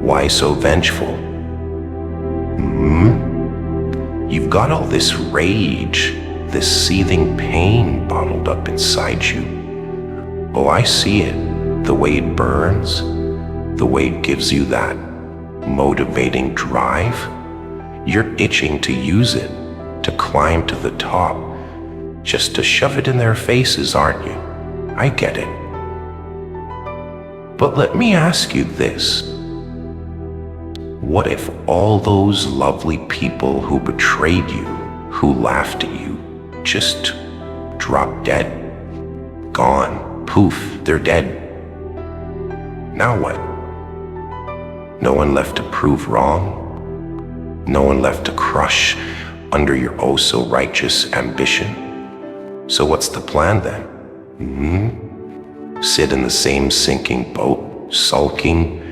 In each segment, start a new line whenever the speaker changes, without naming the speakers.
Why so vengeful? You've got all this rage, this seething pain bottled up inside you. Oh, I see it. The way it burns, the way it gives you that motivating drive. You're itching to use it, to climb to the top, just to shove it in their faces, aren't you? I get it. But let me ask you this. What if all those lovely people who betrayed you, who laughed at you, just dropped dead? Gone. Poof, they're dead. Now what? No one left to prove wrong? No one left to crush under your oh-so-righteous ambition? So what's the plan then? Sit in the same sinking boat, sulking,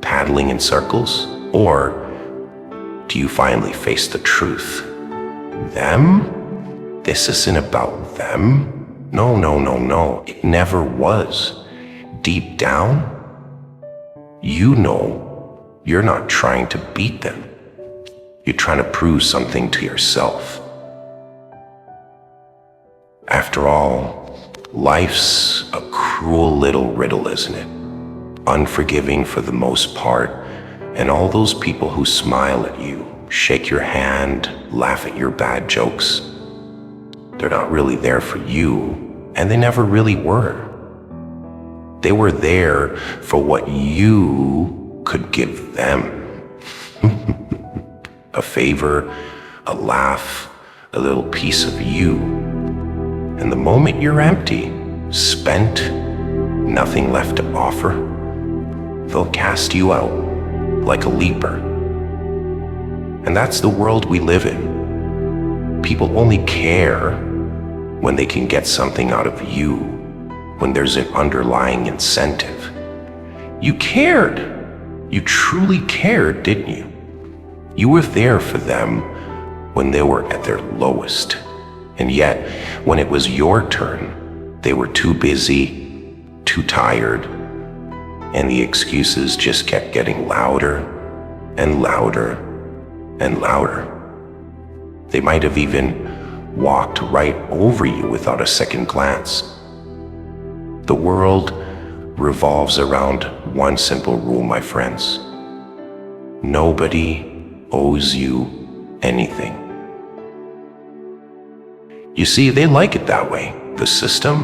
paddling in circles? Or do you finally face the truth? Them? This isn't about them. No. It never was. Deep down, you know you're not trying to beat them. You're trying to prove something to yourself. After all, life's a cruel little riddle, isn't it? Unforgiving for the most part, and all those people who smile at you, shake your hand, laugh at your bad jokes, they're not really there for you, and they never really were. They were there for what you could give them. A favor, a laugh, a little piece of you. And the moment you're empty, spent, nothing left to offer, they'll cast you out like a leper. And that's the world we live in. People only care when they can get something out of you, when there's an underlying incentive. You cared. You truly cared, didn't you? You were there for them when they were at their lowest. And yet, when it was your turn, they were too busy, too tired, and the excuses just kept getting louder and louder and louder. They might have even walked right over you without a second glance. The world revolves around one simple rule, my friends. Nobody owes you anything. You see, they like it that way. The system,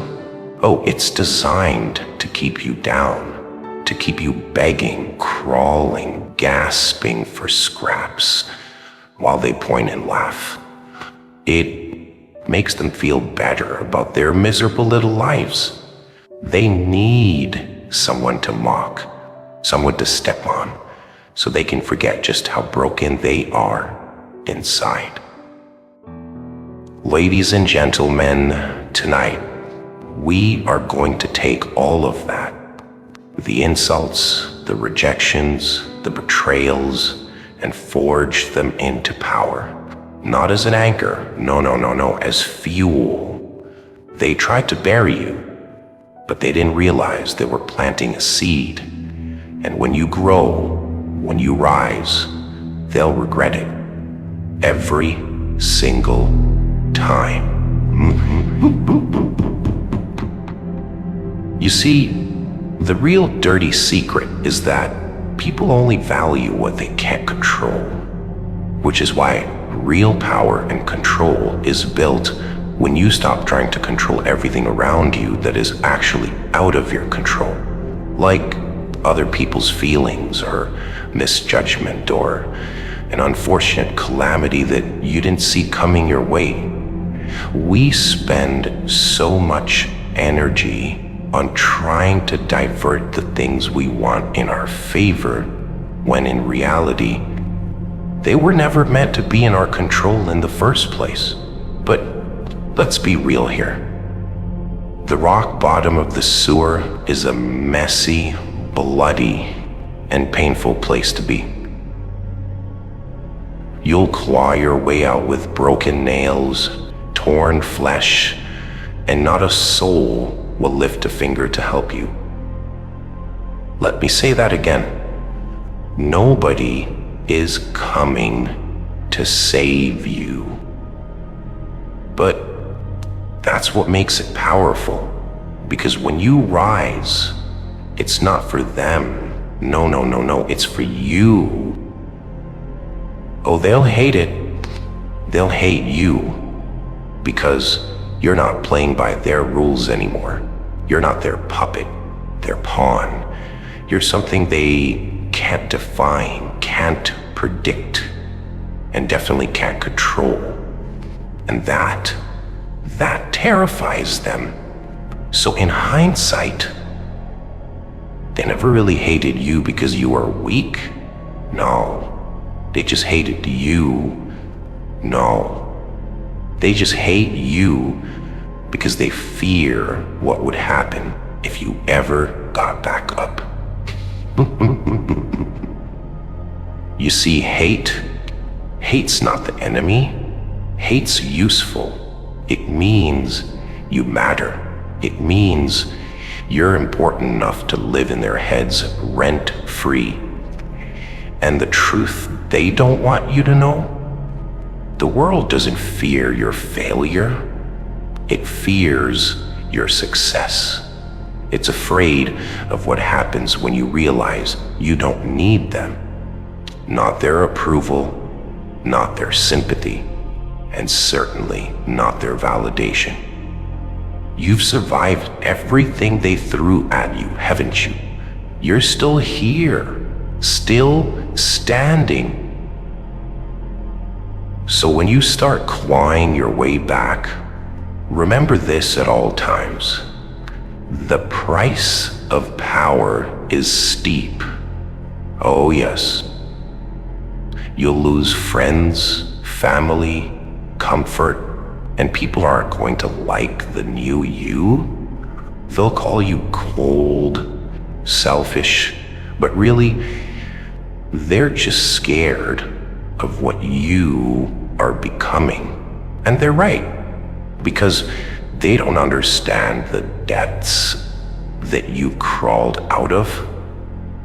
it's designed to keep you down, to keep you begging, crawling, gasping for scraps while they point and laugh. It makes them feel better about their miserable little lives. They need someone to mock, someone to step on, so they can forget just how broken they are inside. Ladies and gentlemen, tonight, we are going to take all of that, the insults, the rejections, the betrayals, and forge them into power. Not as an anchor, no, as fuel. They tried to bury you, but they didn't realize they were planting a seed. And when you grow, when you rise, they'll regret it every single time. You see, the real dirty secret is that people only value what they can't control, which is why real power and control is built when you stop trying to control everything around you that is actually out of your control, like other people's feelings or misjudgment or an unfortunate calamity that you didn't see coming your way. We spend so much energy on trying to divert the things we want in our favor, when in reality, they were never meant to be in our control in the first place. But let's be real here. The rock bottom of the sewer is a messy, bloody, and painful place to be. You'll claw your way out with broken nails, torn flesh, and not a soul will lift a finger to help you. Let me say that again. Nobody is coming to save you. But that's what makes it powerful. Because when you rise, it's not for them. No, no, no, no. It's for you. Oh, they'll hate it. They'll hate you because you're not playing by their rules anymore. You're not their puppet, their pawn. You're something they can't define, can't predict, and definitely can't control. And that terrifies them. So in hindsight, they never really hated you because you were weak. No, they just hated you. No, they just hate you because they fear what would happen if you ever got back up. You see, hate's not the enemy. Hate's useful. It means you matter. It means you're important enough to live in their heads rent-free. And the truth they don't want you to know, the world doesn't fear your failure. It fears your success. It's afraid of what happens when you realize you don't need them. Not their approval, not their sympathy, and certainly not their validation. You've survived everything they threw at you, haven't you? You're still here, still standing. So when you start clawing your way back, remember this at all times. The price of power is steep. Oh yes. You'll lose friends, family, comfort, and people aren't going to like the new you. They'll call you cold, selfish, but really, they're just scared of what you are becoming. And they're right, because they don't understand the depths that you crawled out of.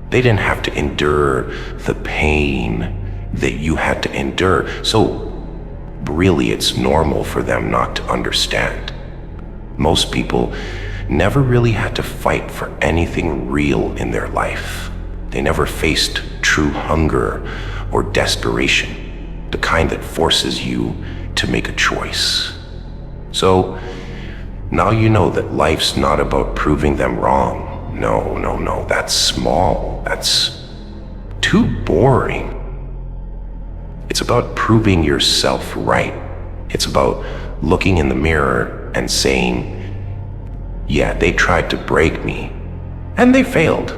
They didn't have to endure the pain that you had to endure. So really, it's normal for them not to understand. Most people never really had to fight for anything real in their life. They never faced true hunger or desperation, the kind that forces you to make a choice. So now you know that life's not about proving them wrong. No, no, no, that's small. That's too boring. It's about proving yourself right. It's about looking in the mirror and saying, yeah, they tried to break me, and they failed.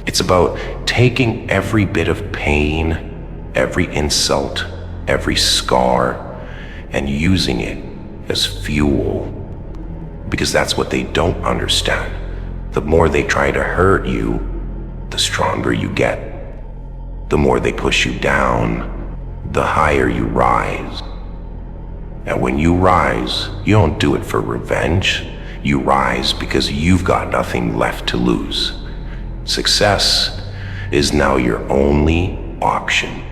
It's about taking every bit of pain, every insult, every scar, and using it as fuel. Because that's what they don't understand. The more they try to hurt you, the stronger you get. The more they push you down, the higher you rise. And when you rise, you don't do it for revenge. You rise because you've got nothing left to lose. Success is now your only option.